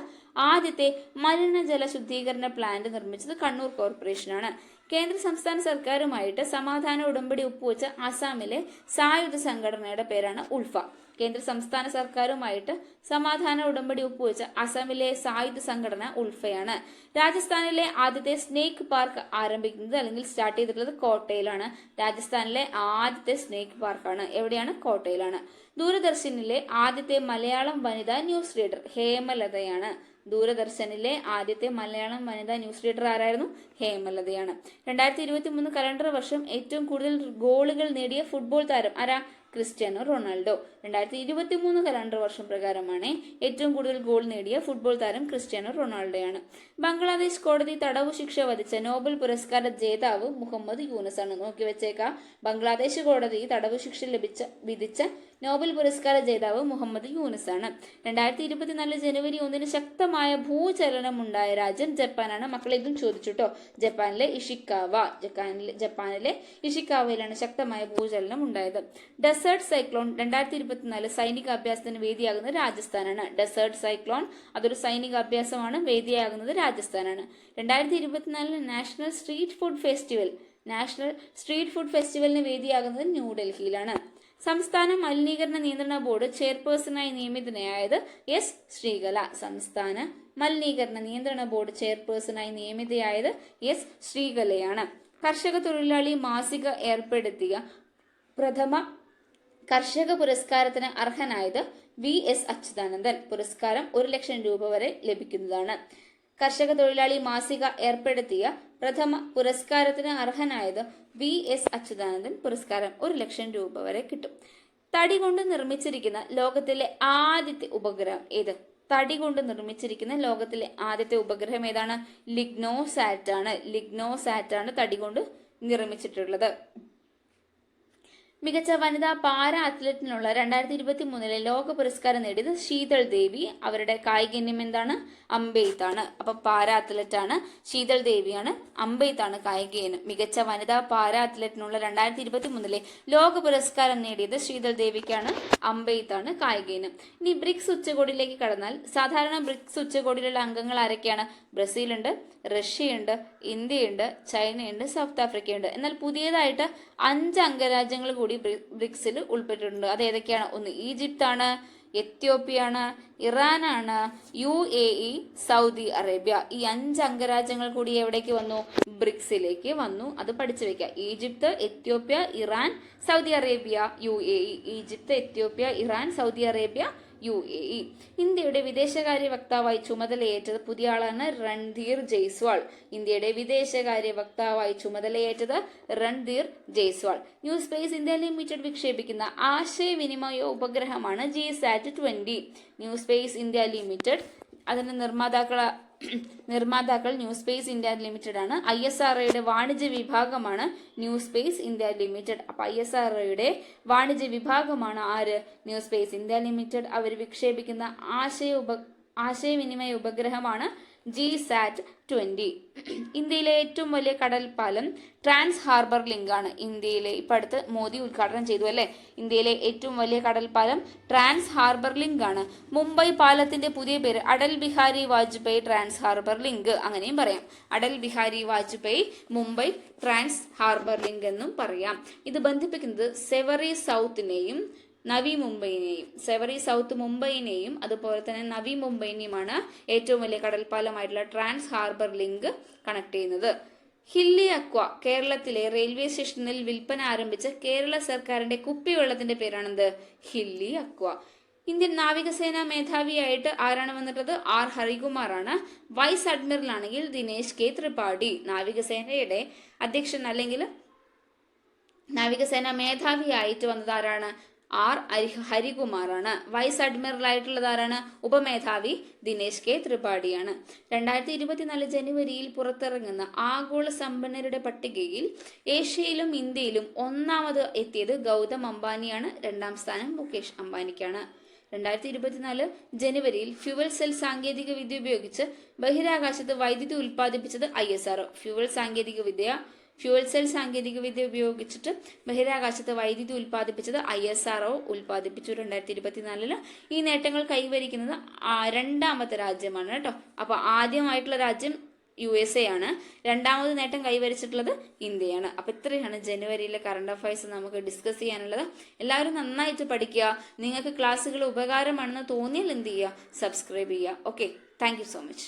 ആദ്യത്തെ മലിനജല ശുദ്ധീകരണ പ്ലാന്റ് നിർമ്മിച്ചത് കണ്ണൂർ കോർപ്പറേഷനാണ്. കേന്ദ്ര സംസ്ഥാന സർക്കാരുമായിട്ട് സമാധാന ഉടമ്പടി ഒപ്പുവെച്ച ആസാമിലെ സായുധ സംഘടനയുടെ പേരാണ് ഉൾഫ. കേന്ദ്ര സംസ്ഥാന സർക്കാരുമായിട്ട് സമാധാന ഉടമ്പടി ഒപ്പുവെച്ച അസമിലെ സായുധ സംഘടന ഉൾഫയാണ്. രാജസ്ഥാനിലെ ആദ്യത്തെ സ്നേക്ക് പാർക്ക് ആരംഭിക്കുന്നത് അല്ലെങ്കിൽ സ്റ്റാർട്ട് ചെയ്തിട്ടുള്ളത് കോട്ടയിലാണ്. രാജസ്ഥാനിലെ ആദ്യത്തെ സ്നേക്ക് പാർക്കാണ് എവിടെയാണ്? കോട്ടയിലാണ്. ദൂരദർശനിലെ ആദ്യത്തെ മലയാളം വനിതാ ന്യൂസ് റീഡർ ഹേമലതയാണ്. ദൂരദർശനിലെ ആദ്യത്തെ മലയാളം വനിതാ ന്യൂസ് റീഡർ ആരായിരുന്നു? ഹേമലതയാണ്. 2023 കലണ്ടർ വർഷം ഏറ്റവും കൂടുതൽ ഗോളുകൾ നേടിയ ഫുട്ബോൾ താരം ആരാ? Cristiano Ronaldo. 2023 കലണ്ടർ വർഷം പ്രകാരമാണ് ഏറ്റവും കൂടുതൽ ഗോൾ നേടിയ ഫുട്ബോൾ താരം ക്രിസ്ത്യാനോ റൊണാൾഡോയാണ്. ബംഗ്ലാദേശ് കോടതി തടവു ശിക്ഷ വധിച്ച നോബൽ പുരസ്കാര ജേതാവ് മുഹമ്മദ് യൂനസ് ആണ്. നോക്കി വെച്ചേക്കാം, ബംഗ്ലാദേശ് കോടതി തടവു ശിക്ഷ വിധിച്ച നോബൽ പുരസ്കാര ജേതാവ് മുഹമ്മദ് യൂനസ് ആണ്. 2024 ജനുവരി 1 ശക്തമായ ഭൂചലനം ഉണ്ടായ രാജ്യം ജപ്പാനാണ്. മക്കളെ ഇതും ചോദിച്ചു കേട്ടോ. ജപ്പാനിലെ ഇഷിക്കാവയിലാണ് ശക്തമായ ഭൂചലനം ഉണ്ടായത്. ഡെസേർട്ട് സൈക്ലോൺ 2024 സൈനിക അഭ്യാസത്തിന് വേദിയാകുന്നത് രാജസ്ഥാനാണ്. ഡെസേർട്ട് സൈക്ലോൺ അതൊരു സൈനിക അഭ്യാസമാണ്. വേദിയാകുന്നത് രാജസ്ഥാനാണ്. 2024 നാഷണൽ സ്ട്രീറ്റ് ഫുഡ് ഫെസ്റ്റിവലിന് വേദിയാകുന്നത് ന്യൂഡൽഹിയിലാണ്. സംസ്ഥാന മലിനീകരണ നിയന്ത്രണ ബോർഡ് ചെയർപേഴ്സണായി നിയമിതയായത് ശ്രീകല. സംസ്ഥാന മലിനീകരണ നിയന്ത്രണ ബോർഡ് ചെയർപേഴ്സണായി നിയമിതയായത് ശ്രീകലയാണ്. കർഷക തൊഴിലാളി മാസിക ഏർപ്പെടുത്തിയ പ്രഥമ കർഷക പുരസ്കാരത്തിന് അർഹനായത് VS അച്യുതാനന്ദൻ. പുരസ്കാരം 1 ലക്ഷം രൂപ വരെ ലഭിക്കുന്നതാണ്. കർഷക തൊഴിലാളി മാസിക ഏർപ്പെടുത്തിയ പ്രഥമ പുരസ്കാരത്തിന് അർഹനായത് VS അച്യുതാനന്ദൻ. പുരസ്കാരം 1 ലക്ഷം രൂപ വരെ കിട്ടും. തടി കൊണ്ട് നിർമ്മിച്ചിരിക്കുന്ന ലോകത്തിലെ ആദ്യത്തെ ഉപഗ്രഹം ഏത്? തടി കൊണ്ട് നിർമ്മിച്ചിരിക്കുന്ന ലോകത്തിലെ ആദ്യത്തെ ഉപഗ്രഹം ഏതാണ്? ലിഗ്നോസാറ്റ് ആണ്. തടി കൊണ്ട് നിർമ്മിച്ചിട്ടുള്ളത്. മികച്ച വനിതാ പാര അത്ലറ്റിനുള്ള 2023 ലോക പുരസ്കാരം നേടിയത് ശീതൾ ദേവി. അവരുടെ കായിക ഇനം എന്താണ്? അമ്പെയ്ത്താണ്. അപ്പൊ പാര അത്ലറ്റ് ആണ്, ശീതൾ ദേവിയാണ്. അമ്പെയ്ത്താണ് കായിക ഇനം. മികച്ച വനിതാ പാര അത്ലറ്റിനുള്ള 2023 ലോക പുരസ്കാരം നേടിയത് ശീതൾ ദേവിക്കാണ്. അമ്പെയ്ത്താണ് കായിക ഇനം. ഇനി ബ്രിക്സ് ഉച്ചകോടിയിലേക്ക് കടന്നാൽ സാധാരണ ബ്രിക്സ് ഉച്ചകോടിയിലുള്ള അംഗങ്ങൾ ആരൊക്കെയാണ്? ബ്രസീലുണ്ട്, റഷ്യയുണ്ട്, ഇന്ത്യയുണ്ട്, ചൈനയുണ്ട്, സൗത്ത് ആഫ്രിക്കയുണ്ട്. എന്നാൽ പുതിയതായിട്ട് 5 അംഗരാജ്യങ്ങൾ കൂടി ബ്രിക്സിൽ ഉൾപ്പെട്ടിട്ടുണ്ട്. അത് ഏതൊക്കെയാണ്? ഒന്ന് ഈജിപ്ത് ആണ്, എത്യോപ്യയാണ്, ഇറാനാണ്, UAE, സൗദി അറേബ്യ. ഈ 5 അംഗരാജ്യങ്ങൾ കൂടി എവിടേക്ക് വന്നു? ബ്രിക്സിലേക്ക് വന്നു. അത് പഠിച്ചു വെക്കുക. Egypt, Ethiopia, Iran, Saudi Arabia, UAE. Egypt, Ethiopia, Iran, Saudi Arabia, UAE. ഇന്ത്യയുടെ വിദേശകാര്യ വക്താവായി ചുമതലയേറ്റത് പുതിയ ആളാണ് രൺധീർ ജയ്സ്വാൾ. ഇന്ത്യയുടെ വിദേശകാര്യ വക്താവായി ചുമതലയേറ്റത് Randhir Jaiswal. New space India limited വിക്ഷേപിക്കുന്ന ആശയവിനിമയ ഉപഗ്രഹമാണ് GSAT-20. New space India limited, അതിന്റെ നിർമ്മാതാക്കൾ ന്യൂ സ്പേസ് ഇന്ത്യ ലിമിറ്റഡ് ആണ്. ISROയുടെ വാണിജ്യ വിഭാഗമാണ് ന്യൂ സ്പേസ് ഇന്ത്യ ലിമിറ്റഡ്. അപ്പൊ ISROയുടെ വാണിജ്യ വിഭാഗമാണ് ആര്? New space India limited. അവർ വിക്ഷേപിക്കുന്ന ആശയവിനിമയ ഉപഗ്രഹമാണ് GSAT-20. ഇന്ത്യയിലെ ഏറ്റവും വലിയ കടൽപ്പാലം ട്രാൻസ് ഹാർബർ ലിങ്ക് ആണ്. ഇന്ത്യയിലെ ഇപ്പൊ അടുത്ത് മോദി ഉദ്ഘാടനം ചെയ്തു അല്ലെ. ഇന്ത്യയിലെ ഏറ്റവും വലിയ കടൽപ്പാലം ട്രാൻസ് ഹാർബർ ലിങ്ക് ആണ്. മുംബൈ പാലത്തിന്റെ പുതിയ പേര് Atal Bihari Vajpayee trans harbour link, അങ്ങനെയും പറയാം. Atal Bihari Vajpayee Mumbai trans harbour link എന്നും പറയാം. ഇത് ബന്ധിപ്പിക്കുന്നത് സെവറി സൗത്തിനെയും നവി മുംബൈനെയും, സെവറി സൗത്ത് മുംബൈനെയും അതുപോലെ തന്നെ നവി മുംബൈനെയുമാണ് ഏറ്റവും വലിയ കടൽപ്പാലമായിട്ടുള്ള ട്രാൻസ് ഹാർബർ ലിങ്ക് കണക്ട് ചെയ്യുന്നത്. ഹില്ലി അക്വ കേരളത്തിലെ റെയിൽവേ സ്റ്റേഷനിൽ വിൽപ്പന ആരംഭിച്ച കേരള സർക്കാരിന്റെ കുപ്പിവെള്ളത്തിന്റെ പേരാണെന്ത്? Hilly aqua. ഇന്ത്യൻ നാവികസേന മേധാവിയായിട്ട് ആരാണ് വന്നിട്ടുള്ളത്? R ഹരികുമാർ ആണ്. വൈസ് അഡ്മിറൽ ആണെങ്കിൽ ദിനേശ് K ത്രിപാഠി. നാവികസേനയുടെ അധ്യക്ഷൻ അല്ലെങ്കിൽ നാവികസേന മേധാവിയായിട്ട് വന്നത് ആരാണ്? R ഹരികുമാറാണ്. വൈസ് അഡ്മിറൽ ആയിട്ടുള്ളത് ആരാണ്? ഉപമേധാവി ദിനേശ് K ത്രിപാഠിയാണ്. 2024 ജനുവരിയിൽ പുറത്തിറങ്ങുന്ന ആഗോള സമ്പന്നരുടെ പട്ടികയിൽ ഏഷ്യയിലും ഇന്ത്യയിലും ഒന്നാമത് എത്തിയത് ഗൗതം അംബാനിയാണ്. 2ാം സ്ഥാനം മുകേഷ് അംബാനിക്കാണ്. 2024 ജനുവരിയിൽ ഫ്യൂവൽ സെൽ സാങ്കേതിക വിദ്യ ഉപയോഗിച്ച് ബഹിരാകാശത്ത് വൈദ്യുതി ഉൽപ്പാദിപ്പിച്ചത് ISRO. ഫ്യൂവൽ സെൽ സാങ്കേതിക വിദ്യ ഉപയോഗിച്ചിട്ട് ബഹിരാകാശത്ത് വൈദ്യുതി ഉൽപ്പാദിപ്പിച്ചത് ISRO ഉൽപ്പാദിപ്പിച്ചു 2024. ഈ നേട്ടങ്ങൾ കൈവരിക്കുന്നത് 2ാമത്തെ രാജ്യമാണ് കേട്ടോ. അപ്പൊ ആദ്യമായിട്ടുള്ള രാജ്യം USA ആണ്. 2ാമത് നേട്ടം കൈവരിച്ചിട്ടുള്ളത് ഇന്ത്യയാണ്. അപ്പൊ ഇത്രയാണ് ജനുവരിയിലെ കറണ്ട് അഫയേഴ്സ് നമുക്ക് ഡിസ്കസ് ചെയ്യാനുള്ളത്. എല്ലാവരും നന്നായിട്ട് പഠിക്കുക. നിങ്ങൾക്ക് ക്ലാസ്സുകൾ ഉപകാരമാണെന്ന് തോന്നിയാൽ എന്ത് ചെയ്യുക? സബ്സ്ക്രൈബ് ചെയ്യുക. Okay, thank you so much.